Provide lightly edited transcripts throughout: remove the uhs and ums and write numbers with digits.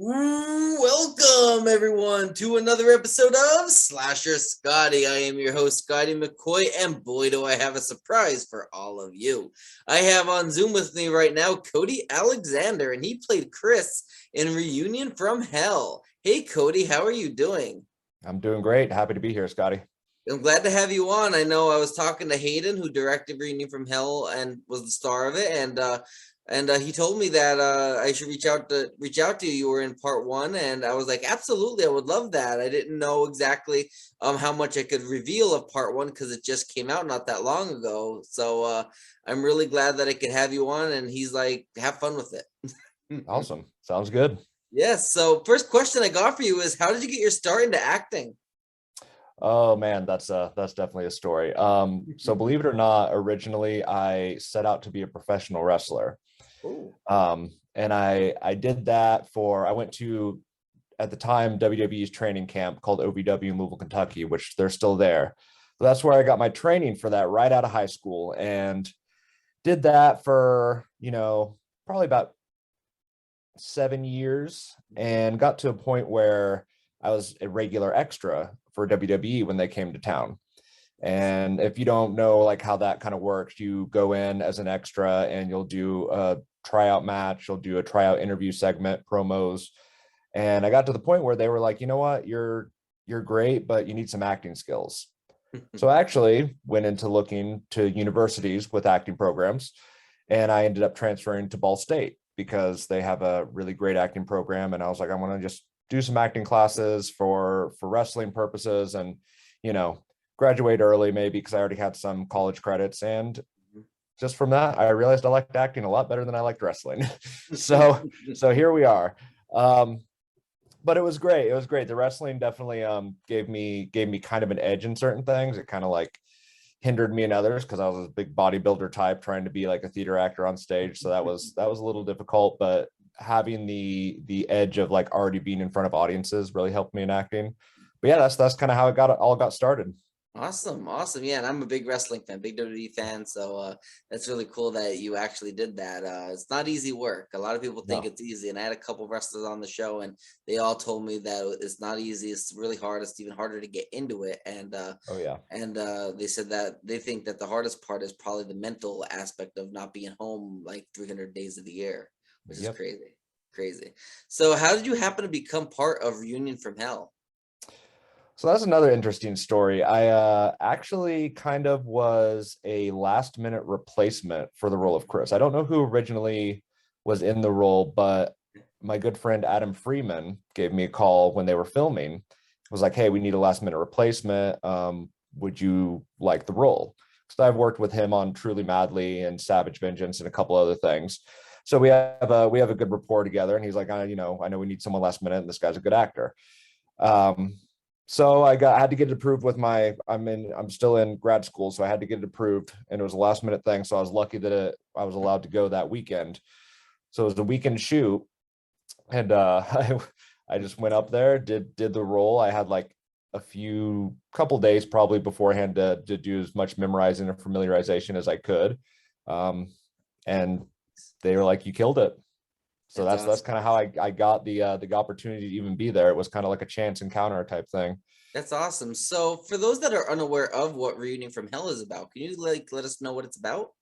Welcome everyone to another episode of Slasher Scotty. I am your host, Scotty McCoy, and boy do I have a surprise for all of you. I have on Zoom with me right now Cody Alexander, and he played Chris in Reunion from Hell. Hey Cody, how are you doing? I'm doing great. Happy to be here, Scotty. I'm glad to have you on. I know I was talking to Hayden, who directed Reunion from Hell and was the star of it, and he told me that I should reach out to you. You were in part one, and I was like, absolutely, I would love that. I didn't know exactly how much I could reveal of part one because it just came out not that long ago. So I'm really glad that I could have you on. And he's like, have fun with it. Awesome. Sounds good. Yes. So first question I got for you is, how did you get your start into acting? Oh man, that's definitely a story. So believe it or not, originally I set out to be a professional wrestler. Oh. And I did that I went to, at the time, WWE's training camp called OVW in Louisville, Kentucky, which they're still there. So that's where I got my training for that right out of high school, and did that for, probably about 7 years, and got to a point where I was a regular extra for WWE when they came to town. And if you don't know like how that kind of works, you go in as an extra and you'll do a tryout match, you'll do a tryout interview segment, promos. And I got to the point where they were like, you know what, you're great, but you need some acting skills. So I actually went into looking to universities with acting programs, and I ended up transferring to Ball State because they have a really great acting program. And I was like, I want to just do some acting classes for wrestling purposes, and graduate early maybe because I already had some college credits. And just from that, I realized I liked acting a lot better than I liked wrestling. so here we are. But it was great. It was great. The wrestling definitely gave me kind of an edge in certain things. It kind of like hindered me in others because I was a big bodybuilder type trying to be like a theater actor on stage. So that was a little difficult, but having the edge of like already being in front of audiences really helped me in acting. But yeah, that's kind of how it got started. Awesome. Yeah, and I'm a big wrestling fan, big WWE fan. So that's really cool that you actually did that. It's not easy work. A lot of people think No. it's easy, and I had a couple wrestlers on the show, and they all told me that it's not easy. It's really hard. It's even harder to get into it. Oh yeah. And they said that they think that the hardest part is probably the mental aspect of not being home like 300 days of the year, which is Yep. crazy. So how did you happen to become part of Reunion from Hell? So that's another interesting story. I actually kind of was a last minute replacement for the role of Chris. I don't know who originally was in the role, but my good friend Adam Freeman gave me a call when they were filming. It was like, hey, we need a last minute replacement. Would you like the role? Because I've worked with him on Truly Madly and Savage Vengeance and a couple other things. So we have a good rapport together. And he's like, I know we need someone last minute, and this guy's a good actor. So I had to get it approved with I'm still in grad school, so I had to get it approved, and it was a last minute thing. So I was lucky that I was allowed to go that weekend. So it was a weekend shoot, and I just went up there, did the role. I had like couple days probably beforehand to do as much memorizing and familiarization as I could. And they were like, you killed it. So That's that's awesome. kind of how I got the opportunity to even be there. It was kind of like a chance encounter type thing. That's awesome. So, for those that are unaware of what Reunion from Hell is about, can you like let us know what it's about?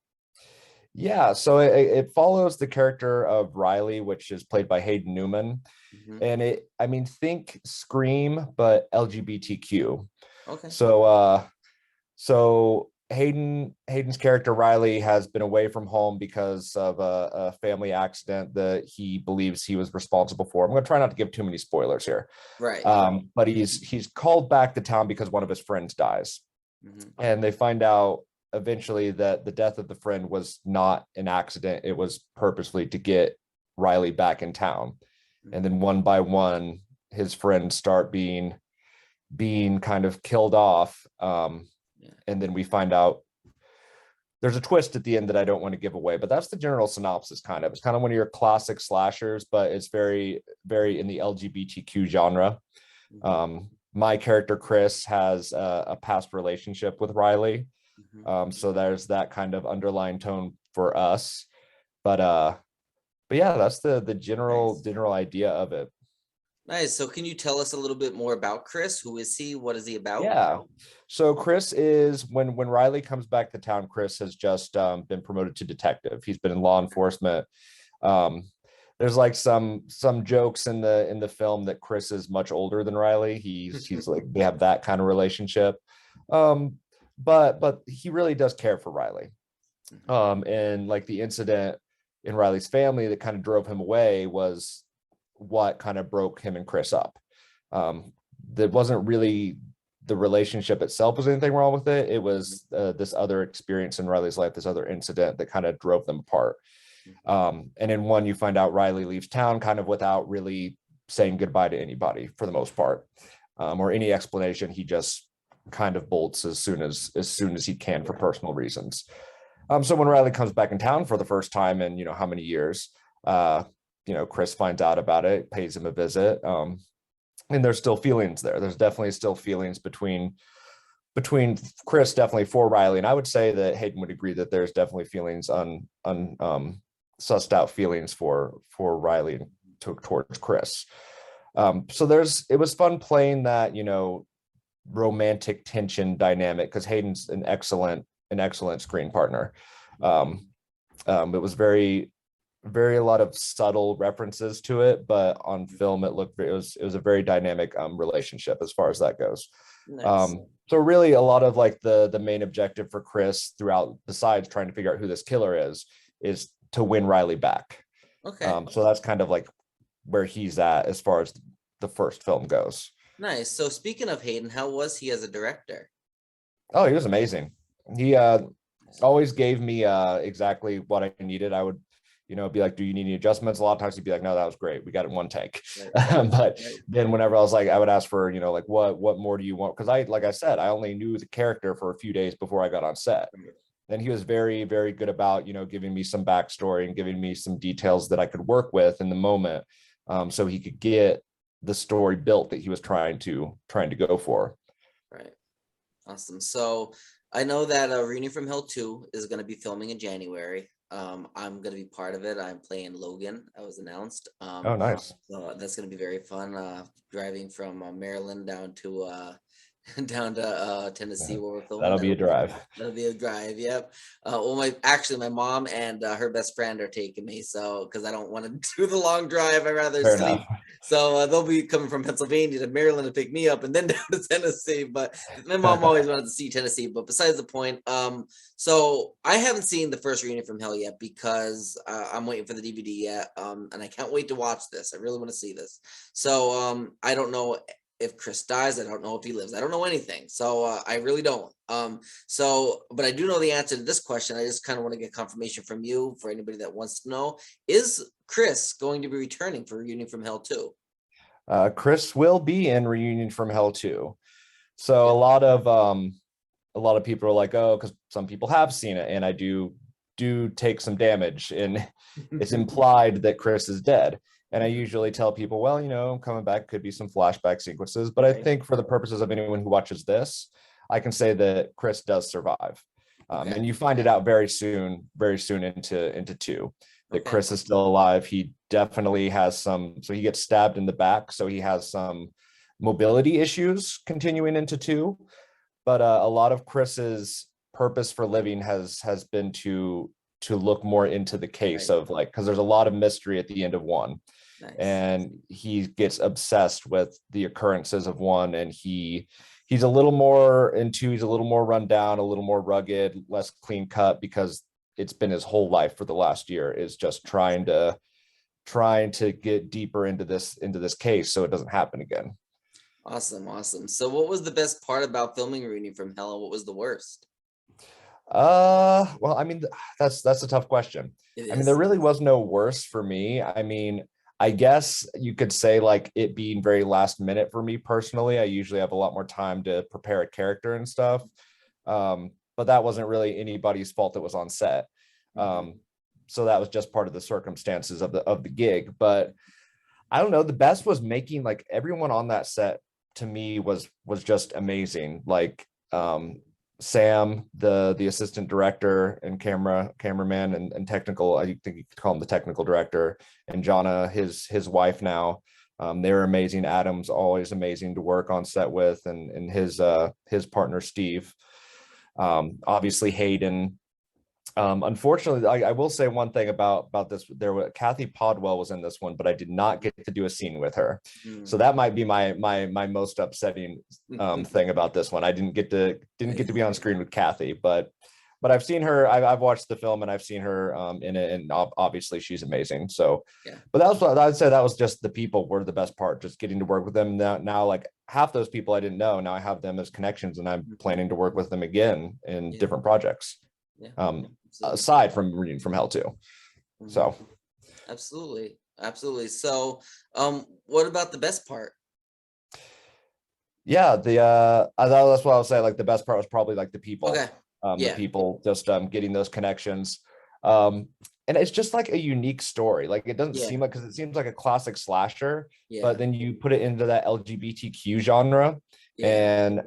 Yeah, so it follows the character of Riley, which is played by Hayden Newman. Hmm. And think Scream, but LGBTQ. Okay. So so Hayden's character Riley has been away from home because of a family accident that he believes he was responsible for. I'm going to try not to give too many spoilers here. Right. But he's called back to town because one of his friends dies, Hmm. and they find out eventually that the death of the friend was not an accident. It was purposely to get Riley back in town. And Hmm. then one by one, his friends start being kind of killed off. Yeah. And then we find out there's a twist at the end that I don't want to give away, but that's the general synopsis. It's kind of one of your classic slashers, but it's very, very in the LGBTQ genre. Hmm. My character Chris has a past relationship with Riley, Hmm. so there's that kind of underlying tone for us. But yeah, that's the Nice. general idea of it. Nice. So can you tell us a little bit more about Chris? Who is he? What is he about? Yeah. So Chris is when Riley comes back to town, Chris has just been promoted to detective. He's been in law enforcement. Um, there's like some jokes in the film that Chris is much older than Riley. He's like they have that kind of relationship. Um, but he really does care for Riley. And like the incident in Riley's family that kind of drove him away was what kind of broke him and Chris up. That wasn't really the relationship itself was anything wrong with it. It was this other experience in Riley's life, this other incident that kind of drove them apart. And in one, you find out Riley leaves town kind of without really saying goodbye to anybody for the most part, or any explanation. He just kind of bolts as soon as he can for personal reasons. So when Riley comes back in town for the first time in how many years, Chris finds out about it, pays him a visit, and there's still feelings there. There's definitely still feelings between Chris, definitely for Riley, and I would say that Hayden would agree that there's definitely feelings on sussed out feelings for Riley towards Chris. So it was fun playing that romantic tension dynamic because Hayden's an excellent screen partner. It was very a lot of subtle references to it, but on film it was a very dynamic relationship as far as that goes. Nice. So really a lot of like the main objective for Chris throughout, besides trying to figure out who this killer is to win Riley back. Okay. So that's kind of like where he's at as far as the first film goes. Nice. So speaking of Hayden, how was he as a director? Oh, he was amazing. He always gave me exactly what I needed. I would be like, do you need any adjustments? A lot of times he'd be like, no, that was great, we got it in one take. Right. But then whenever I was like, I would ask for like what more do you want, because like I said, I only knew the character for a few days before I got on set. And he was very, very good about giving me some backstory and giving me some details that I could work with in the moment, so he could get the story built that he was trying to go for. Right. Awesome. So I know that Reunion from Hell 2 is going to be filming in January. I'm going to be part of it. I'm playing Logan. I was announced. Oh, nice. So that's going to be very fun. Driving from Maryland down to Tennessee, Yeah, where we're filming. that'll be a drive. That'll be a drive. Yep. Well, my mom and her best friend are taking me, so because I don't want to do the long drive, I rather Fair sleep. enough. So they'll be coming from Pennsylvania to Maryland to pick me up, and then down to Tennessee. But my mom always wanted to see Tennessee. But besides the point, so I haven't seen the first Reunion from Hell yet because I'm waiting for the DVD yet, and I can't wait to watch this. I really want to see this. So I don't know if Chris dies. I don't know if he lives. I don't know anything. So I really don't. But I do know the answer to this question. I just kind of want to get confirmation from you for anybody that wants to know. Is Chris going to be returning for Reunion from Hell 2? Chris will be in Reunion from Hell 2. So a lot of people are like, oh, because some people have seen it, and I do take some damage, and it's implied that Chris is dead. And I usually tell people, well, coming back could be some flashback sequences, but I think for the purposes of anyone who watches this, I can say that Chris does survive. And you find it out very soon into 2, that Chris is still alive. He definitely has so he gets stabbed in the back, so he has some mobility issues continuing into 2. But a lot of Chris's purpose for living has been to look more into the case of because there's a lot of mystery at the end of 1. Nice. And he gets obsessed with the occurrences of 1, and he's a little more in 2. He's a little more run down, a little more rugged, less clean cut, because it's been his whole life for the last year is just trying to get deeper into this case so it doesn't happen again. Awesome. So what was the best part about filming Reunion from Hell, and what was the worst? Well, I mean, that's a tough question. I mean, there really was no worst for me. I mean, I guess you could say like it being very last minute for me personally. I usually have a lot more time to prepare a character and stuff. But that wasn't really anybody's fault that was on set. So that was just part of the circumstances of the gig. But I don't know, the best was making like everyone on that set to me was just amazing. Like Sam, the assistant director and cameraman and technical, I think you could call him the technical director, and Jonna, his wife now, They're amazing. Adam's always amazing to work on set with, and his partner Steve. Obviously Hayden. Unfortunately, I will say one thing about this. Kathy Podwell was in this one, but I did not get to do a scene with her. So that might be my most upsetting thing about this one. I didn't get to be on screen with Kathy, but I've seen her. I've watched the film and I've seen her in it, and obviously she's amazing. So, Yeah. But that was what I'd say. That was just the people were the best part. Just getting to work with them. Now like half those people I didn't know. Now I have them as connections, and I'm planning to work with them again in different projects. Yeah. Aside from reading from Hell too. So absolutely. So what about the best part? Yeah, I thought that's what I was saying. Like the best part was probably like the people. Okay. The people just getting those connections. And it's just like a unique story. Like it doesn't seem like, because it seems like a classic slasher, but then you put it into that LGBTQ genre, and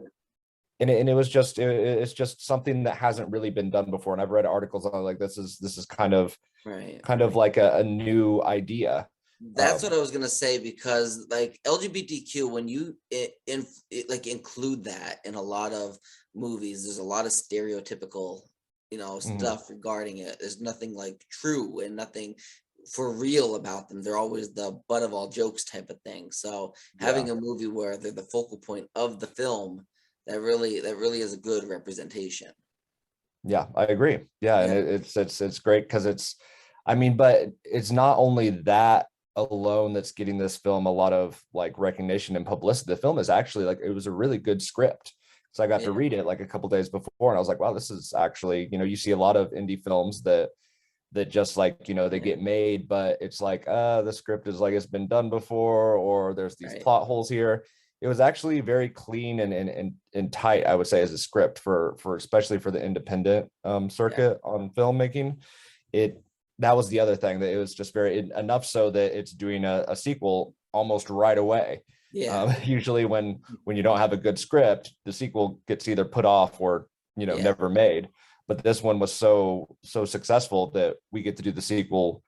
it was just it's just something that hasn't really been done before. And I've read articles on like this is kind of like a new idea. That's what I was gonna say, because like LGBTQ, when you like include that in a lot of movies, there's a lot of stereotypical, stuff regarding it. There's nothing like true and nothing for real about them. They're always the butt of all jokes type of thing. So having a movie where they're the focal point of the film, that really is a good representation. Yeah, I agree. Yeah, and it's great because but it's not only that alone that's getting this film a lot of like recognition and publicity. The film is actually like, it was a really good script. So I got to read it like a couple days before, and I was like, wow, this is actually, you see a lot of indie films that just like, they get made, but it's like, the script is like, it's been done before, or there's these plot holes here. It was actually very clean and tight, I would say, as a script for especially for the independent circuit on filmmaking. That was the other thing, that it was just very enough so that it's doing a sequel almost right away. Usually when you don't have a good script, the sequel gets either put off or never made. But this one was so successful that we get to do the sequel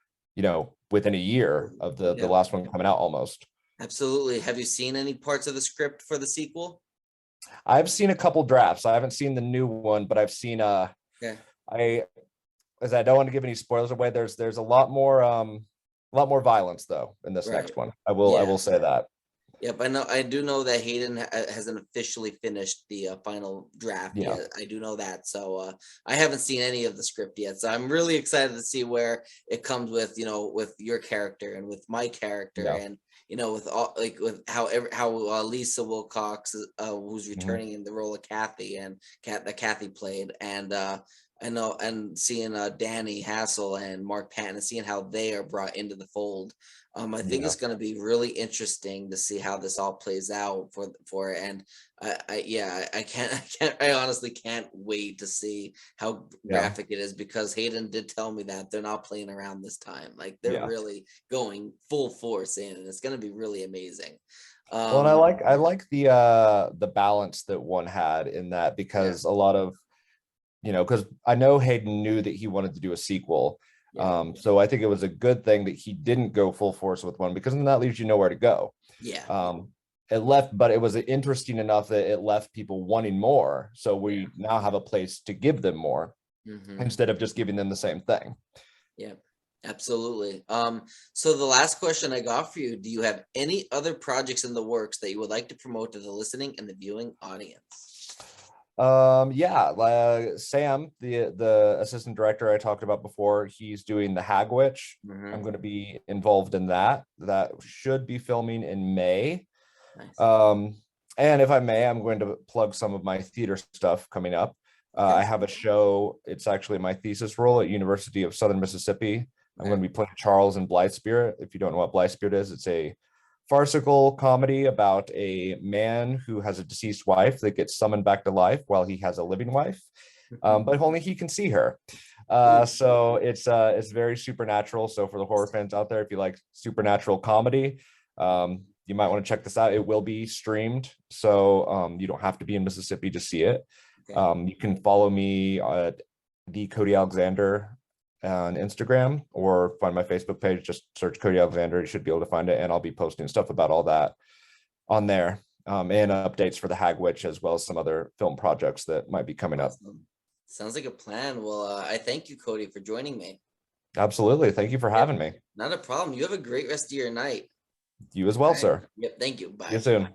within a year of the last one coming out almost. Absolutely. Have you seen any parts of the script for the sequel? I've seen a couple drafts. I haven't seen the new one, but I've seen I don't want to give any spoilers away. There's a lot more violence though in this next one. I will say that. Yep, I do know that Hayden hasn't officially finished the final draft yet. I do know that. So I haven't seen any of the script yet. So I'm really excited to see where it comes with, with your character and with my character and, with all with how Lisa Wilcox, who's returning in the role of Kathy, and that Kathy played, and I know, and seeing Danny Hassel and Mark Patton, and seeing how they are brought into the fold. I think it's going to be really interesting to see how this all plays out for it. And I honestly can't wait to see how graphic it is, because Hayden did tell me that they're not playing around this time. Like they're really going full force in, and it's going to be really amazing. Well, and I like the balance that one had in that, because a lot of, because I know Hayden knew that he wanted to do a sequel. So I think it was a good thing that he didn't go full force with one, because then that leaves you nowhere to go. But it was interesting enough that it left people wanting more. So we now have a place to give them more instead of just giving them the same thing. Yeah, absolutely. So the last question I got for you: do you have any other projects in the works that you would like to promote to the listening and the viewing audience? Sam, the assistant director I talked about before, he's doing the Hag Witch. I'm going to be involved in that should be filming in May. And if I may, I'm going to plug some of my theater stuff coming up. I have a show. It's actually my thesis role at University of Southern Mississippi. I'm going to be playing Charles in Blithe Spirit. If you don't know what Blithe Spirit is, it's a farcical comedy about a man who has a deceased wife that gets summoned back to life while he has a living wife, but only he can see her. So it's very supernatural. So for the horror fans out there, if you like supernatural comedy, you might want to check this out. It will be streamed, so you don't have to be in Mississippi to see it. You can follow me at the Cody Alexander on Instagram, or find my Facebook page. Just search Cody Alexander. You should be able to find it. And I'll be posting stuff about all that on there, and updates for the Hag Witch, as well as some other film projects that might be coming up. Awesome. Sounds like a plan. Well, I thank you, Cody, for joining me. Absolutely. Thank you for having me. Not a problem. You have a great rest of your night. You as well, sir. Yep. Thank you. Bye. See you soon.